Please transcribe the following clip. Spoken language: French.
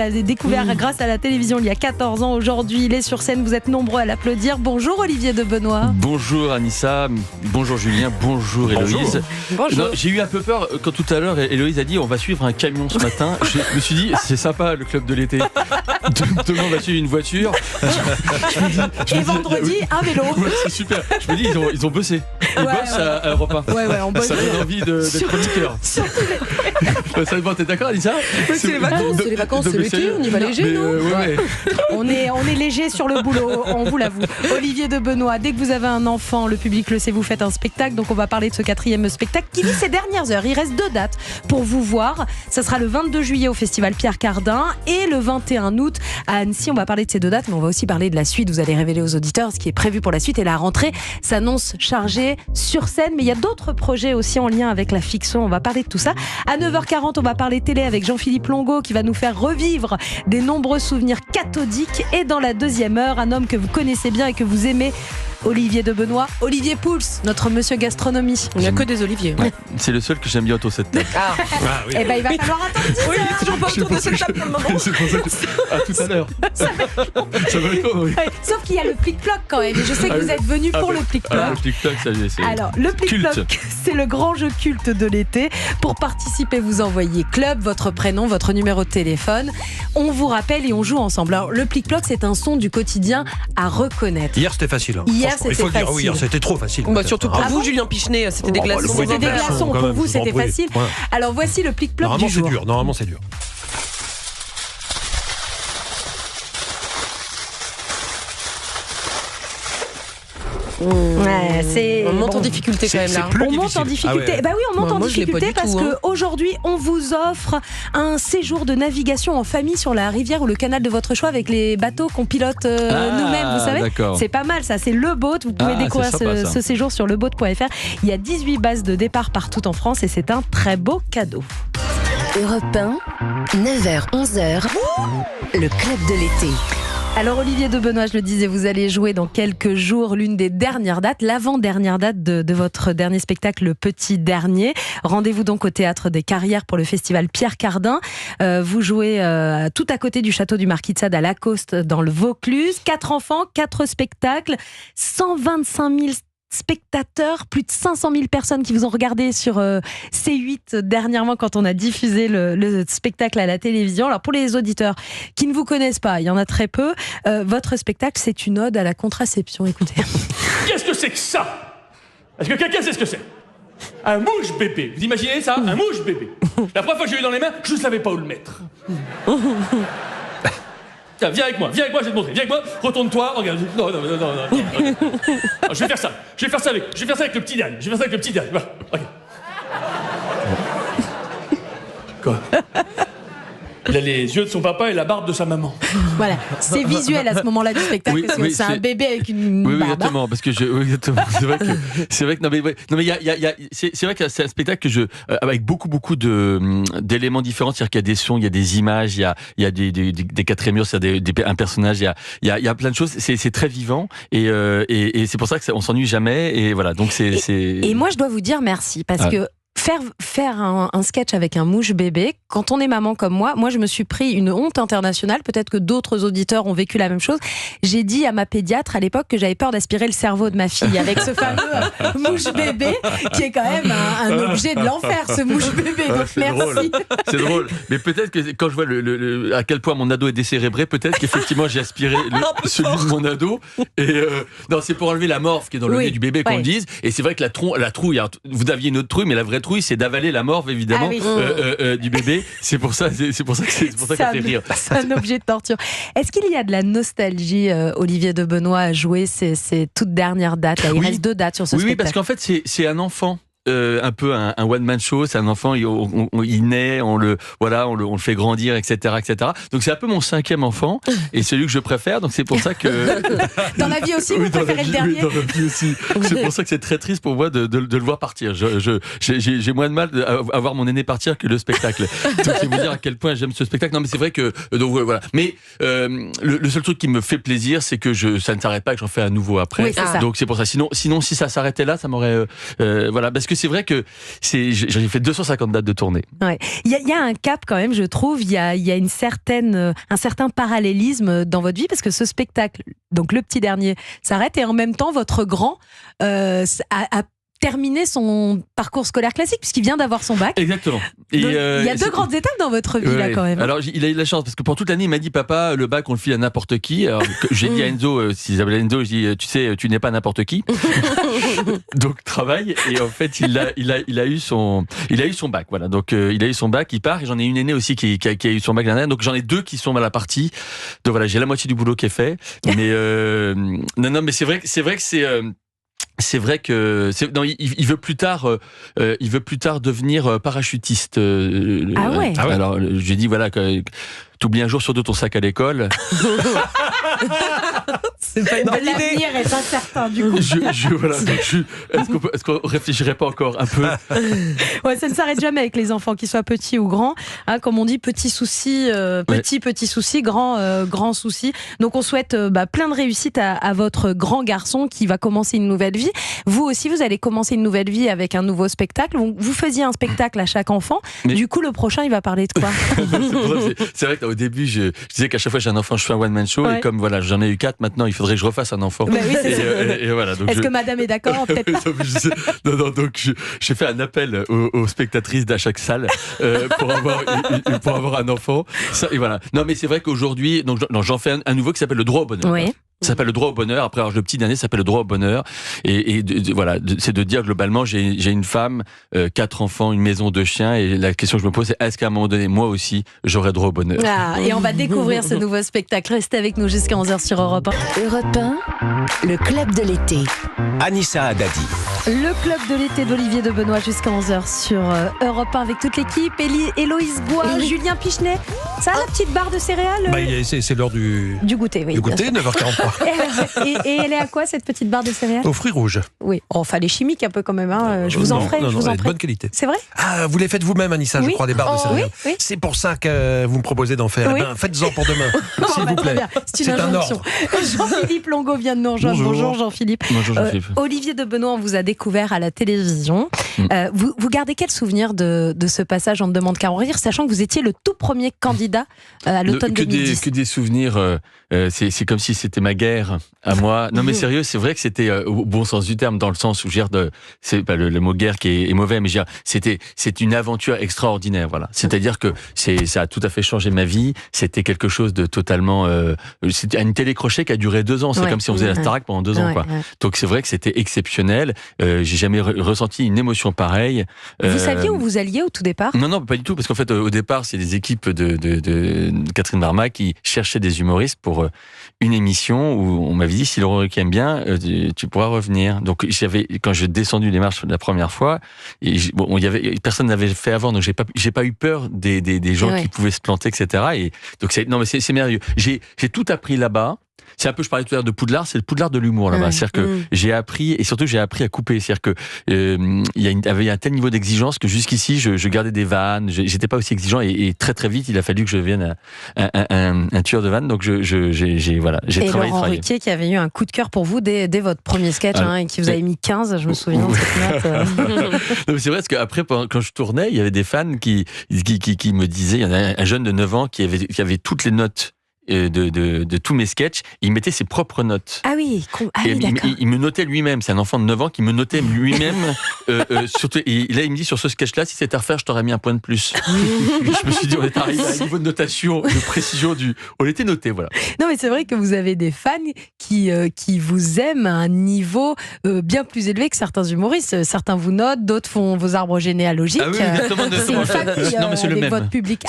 a découvert grâce à la télévision il y a 14 ans. Aujourd'hui, il est sur scène. Vous êtes nombreux à l'applaudir. Bonjour Olivier de Benoît. Bonjour Anissa, bonjour Julien, bonjour Héloïse. Bonjour. Non, j'ai eu un peu peur quand tout à l'heure Héloïse a dit on va suivre un camion ce matin. Je me suis dit c'est sympa le club de l'été. Demain on va suivre une voiture. Et vendredi, un vélo. Ouais, c'est super. Je me dis ils ont bossé. Ils bossent à Europe 1. Ouais, on bosse. Ça donne envie d'être chroniqueur. T'es d'accord Anissa? C'est les vacances, c'est l'été, on y va léger, non ouais. On est léger sur le boulot, on vous l'avoue. Olivier de Benoît, dès que vous avez un enfant, le public le sait, vous faites un spectacle. Donc on va parler de ce 4e spectacle qui vit ses dernières heures. Il reste 2 dates pour vous voir. Ça sera le 22 juillet au Festival Pierre Cardin et le 21 août à Annecy. On va parler de ces 2 dates, mais on va aussi parler de la suite. Vous allez révéler aux auditeurs ce qui est prévu pour la suite. Et la rentrée s'annonce chargée sur scène. Mais il y a d'autres projets aussi en lien avec la fiction. On va parler de tout ça. À 9h40, on va parler télé avec Jean-Philippe Longo qui va nous faire revivre des nombreux souvenirs cathodiques. Et dans la 2e heure, un homme que vous connaissez bien et que vous aimez, Olivier de Benoît, Olivier Pouls, notre monsieur gastronomie. Il n'y a que des oliviers. Ouais, c'est le seul que j'aime bien autour de cette table. Oui. Eh ben, il va falloir attendre 10 heures. Oui, il est toujours pas autour de cette table pour le moment. C'est pour ça que... À tout à l'heure. Ça va être long, oui. Ouais, sauf qu'il y a le plic-ploc quand même. Et je sais que vous êtes venus pour le plic-ploc. Le plic-ploc, ça c'est Alors, le plic-ploc, culte. c'est le grand jeu culte de l'été. Pour participer, vous envoyez club, votre prénom, votre numéro de téléphone. On vous rappelle et on joue ensemble. Alors, le plic-ploc, c'est un son du quotidien à reconnaître. Hier c'était facile. Hier, Franchement, il c'était faut le dire. facile. Oui, hier c'était trop facile. Bah, surtout pour Ah vous, bon Julien Pichenet, c'était des glaçons. C'était des glaçons. quand Pour même, vous, je vous en c'était prie. facile. Ouais. Alors, voici le plic-ploc Normalement du c'est jour. dur. Normalement c'est dur. Ouais, c'est... On monte en bon. difficulté quand même là. plus On monte difficile. en difficulté. Ah ouais. Bah oui, on monte en Moi, je l'ai pas difficulté du parce tout, hein. qu'aujourd'hui, on vous offre un séjour de navigation en famille sur la rivière ou le canal de votre choix avec les bateaux qu'on pilote nous-mêmes, vous savez. D'accord. C'est pas mal ça, c'est Le Boat. Vous pouvez Ah, découvrir c'est sympa, ça. ce séjour sur leboat.fr. Il y a 18 bases de départ partout en France et c'est un très beau cadeau. Europe 1, 9h-11h, le club de l'été. Alors Olivier de Benoît, je le disais, vous allez jouer dans quelques jours l'une des dernières dates, l'avant-dernière date de votre dernier spectacle, Le Petit Dernier. Rendez-vous donc au Théâtre des Carrières pour le festival Pierre Cardin. Vous jouez tout à côté du château du Marquis de Sade à Lacoste dans le Vaucluse. 4 enfants, 4 spectacles, 125 000 spectateurs, plus de 500 000 personnes qui vous ont regardé sur C8 dernièrement quand on a diffusé le spectacle à la télévision. Alors pour les auditeurs qui ne vous connaissent pas, il y en a très peu, votre spectacle c'est une ode à la contraception, écoutez. Qu'est-ce que c'est que ça? Est-ce que quelqu'un sait ce que c'est? Un mouche bébé. Vous imaginez ça? Un mouche bébé. La première fois que j'ai eu dans les mains, je ne savais pas où le mettre. Tiens, viens avec moi, je vais te montrer. Viens avec moi, retourne-toi, regarde. Non. Je vais faire ça. Je vais faire ça avec le petit dernier. Voilà, regarde. Quoi? Il a les yeux de son papa et la barbe de sa maman. Voilà, c'est visuel à ce moment-là du spectacle, Oui, parce que oui, c'est un c'est- bébé avec une Oui, barbe. exactement, parce que exactement. C'est vrai que non mais c'est vrai que c'est un spectacle que avec beaucoup d'éléments différents, c'est-à-dire qu'il y a des sons, il y a des images, il y a des quatrièmes murs, c'est-à-dire un personnage, il y a plein de choses. C'est très vivant et c'est pour ça que on s'ennuie jamais et voilà. Donc Et moi je dois vous dire merci parce que faire un sketch avec un mouche bébé, quand on est maman comme moi je me suis pris une honte internationale, peut-être que d'autres auditeurs ont vécu la même chose. J'ai dit à ma pédiatre à l'époque que j'avais peur d'aspirer le cerveau de ma fille avec ce fameux mouche bébé qui est quand même un objet de l'enfer, ce mouche bébé. Donc merci. C'est drôle. Mais peut-être que quand je vois à quel point mon ado est décérébré, peut-être qu'effectivement j'ai aspiré celui de mon ado. Et non, c'est pour enlever la morphe qui est dans le nez du bébé qu'on le dise. Et c'est vrai que la trouille, alors, vous aviez une autre trouille, mais la vraie trouille, c'est d'avaler la morve évidemment du bébé. C'est pour ça que ça fait rire. C'est un objet de torture. Est-ce qu'il y a de la nostalgie, Olivier de Benoît, à jouer ces toutes dernières dates là? Il reste 2 dates sur ce spectacle. Oui, parce qu'en fait c'est un enfant. Un peu un one-man show, c'est un enfant, il naît, on le fait grandir, etc. Donc c'est un peu mon 5e enfant et celui que je préfère, donc c'est pour ça que... Dans la vie aussi, vous préférez le dernier? Oui, dans la vie aussi. C'est pour ça que c'est très triste pour moi de le voir partir. J'ai moins de mal à voir mon aîné partir que le spectacle. Donc c'est vous dire à quel point j'aime ce spectacle. Non mais c'est vrai que... Donc voilà. Mais le seul truc qui me fait plaisir, c'est que ça ne s'arrête pas, que j'en fais à nouveau après. Oui, c'est ça. Donc c'est pour ça. Sinon si ça s'arrêtait là, ça m'aurait... voilà. Parce que c'est vrai que j'ai fait 250 dates de tournée. Ouais. Il y a un cap quand même, je trouve. Il y a un certain parallélisme dans votre vie parce que ce spectacle, donc le petit dernier, s'arrête et en même temps votre grand a terminé son parcours scolaire classique puisqu'il vient d'avoir son bac. Exactement. Et il y a deux grandes étapes dans votre vie là quand même. Alors il a eu de la chance parce que pour toute l'année il m'a dit papa le bac on le file à n'importe qui. Alors j'ai dit à Enzo s'ils appellent Enzo je dis tu sais tu n'es pas n'importe qui. Donc travaille et en fait il a eu son bac voilà donc il a eu son bac il part et j'en ai une aînée aussi qui a eu son bac l'année donc j'en ai deux qui sont à la partie donc voilà j'ai la moitié du boulot qui est fait mais non mais c'est vrai que non, il veut plus tard devenir parachutiste. Ah ouais. Alors j'ai dit voilà que t'oublies un jour sur deux ton sac à l'école. C'est pas une bonne idée. L'avenir est incertain du coup. Est-ce qu'on réfléchirait pas encore un peu? Ouais, ça ne s'arrête jamais avec les enfants, qu'ils soient petits ou grands. Hein, comme on dit, petit souci, petit souci, grand souci. Donc on souhaite plein de réussite à votre grand garçon qui va commencer une nouvelle vie. Vous aussi, vous allez commencer une nouvelle vie avec un nouveau spectacle. Vous faisiez un spectacle à chaque enfant. Mais... Du coup, le prochain, il va parler de quoi? C'est vrai qu'au début, je disais qu'à chaque fois que j'ai un enfant, je fais un one-man show. Ouais. Et comme voilà, j'en ai eu 4, maintenant, il faudrait que je refasse un enfant. Bah oui, et voilà, donc est-ce que madame est d'accord? Peut-être pas. Non, donc j'ai fait un appel aux spectatrices d'à chaque salle pour avoir un enfant. Ça, et voilà. Non, mais c'est vrai qu'aujourd'hui, j'en fais un nouveau qui s'appelle Le Droit au Bonheur. Oui. Ça s'appelle Le Droit au Bonheur. Après, alors, le petit dernier s'appelle Le Droit au Bonheur. Et voilà, c'est de dire globalement, j'ai une femme, 4 enfants, une maison, 2 chiens. Et la question que je me pose, c'est est-ce qu'à un moment donné, moi aussi, j'aurai droit au bonheur? Et on va découvrir ce nouveau spectacle. Restez avec nous jusqu'à 11h sur Europe 1. Europe 1, le club de l'été. Anissa Haddadi. Le club de l'été d'Olivier de Benoît jusqu'à 11h sur Europe 1 avec toute l'équipe. Héloïse Goua, Julien Pichenet. Ça, la petite barre de céréales c'est l'heure du goûter, oui. Du goûter, 9h43. Et elle est à quoi cette petite barre de céréales? Aux fruits rouges. Oui, enfin les chimiques un peu quand même. Hein. Je vous en ferai. Non, je vous en ferai. bonne qualité. C'est vrai? Ah, vous les faites vous-même, Anissa, je crois, des barres de céréales. Oui. C'est pour ça que vous me proposez d'en faire. Oui. Eh ben, faites-en pour demain, s'il vous plaît. C'est une injonction. Jean-Philippe Longo vient de nous rejoindre. Bonjour Jean-Philippe. Bonjour Jean-Philippe. Olivier de Benoît, on vous a découvert à la télévision. Vous gardez quel souvenir de ce passage On ne demande qu'à en rire, sachant que vous étiez le tout premier candidat à l'automne 2010? Que des souvenirs. C'est comme si c'était ma guerre à moi. Non mais sérieux, c'est vrai que c'était au bon sens du terme, dans le sens où c'est pas le mot guerre qui est mauvais, mais c'est une aventure extraordinaire. Voilà. C'est-à-dire que ça a tout à fait changé ma vie. C'était quelque chose de totalement. C'était une télécrochet qui a duré 2 ans. C'est comme si on faisait la Starac pendant 2 ans. Quoi. Donc c'est vrai que c'était exceptionnel. J'ai jamais ressenti une émotion pareille. Vous saviez où vous alliez au tout départ? Non, pas du tout, parce qu'en fait au départ c'est des équipes de Catherine Barma qui cherchaient des humoristes pour une émission où on m'avait dit si Laurent Ruquier aime bien, tu pourras revenir. Donc quand j'ai descendu les marches la première fois, personne n'avait fait avant, donc j'ai pas eu peur des gens qui pouvaient se planter, etc. Et donc c'est merveilleux. J'ai tout appris là-bas. C'est un peu, je parlais tout à l'heure de Poudlard, c'est le Poudlard de l'humour là-bas. C'est-à-dire que j'ai appris, et surtout j'ai appris à couper. C'est-à-dire que il y avait un tel niveau d'exigence que jusqu'ici je gardais des vannes, j'étais pas aussi exigeant et très très vite il a fallu que je devienne un tueur de vannes. Donc j'ai travaillé. Laurent Ruquier qui avait eu un coup de cœur pour vous dès votre premier sketch et qui vous avait mis 15, je me souviens de cette note. Non, mais c'est vrai parce qu'après quand je tournais, il y avait des fans qui me disaient, il y en a un jeune de 9 ans qui avait toutes les notes de tous mes sketchs, il mettait ses propres notes. Ah oui, d'accord. Il me notait lui-même, c'est un enfant de 9 ans qui me notait lui-même. Surtout, et là, il me dit, sur ce sketch-là, si c'était à refaire, je t'aurais mis un point de plus. Je me suis dit, on est arrivé à un niveau de notation, de précision on était noté, voilà. Non, mais c'est vrai que vous avez des fans qui vous aiment à un niveau bien plus élevé que certains humoristes. Certains vous notent, d'autres font vos arbres généalogiques. Ah oui, exactement. C'est une famille non, mais c'est le avec même. votre public.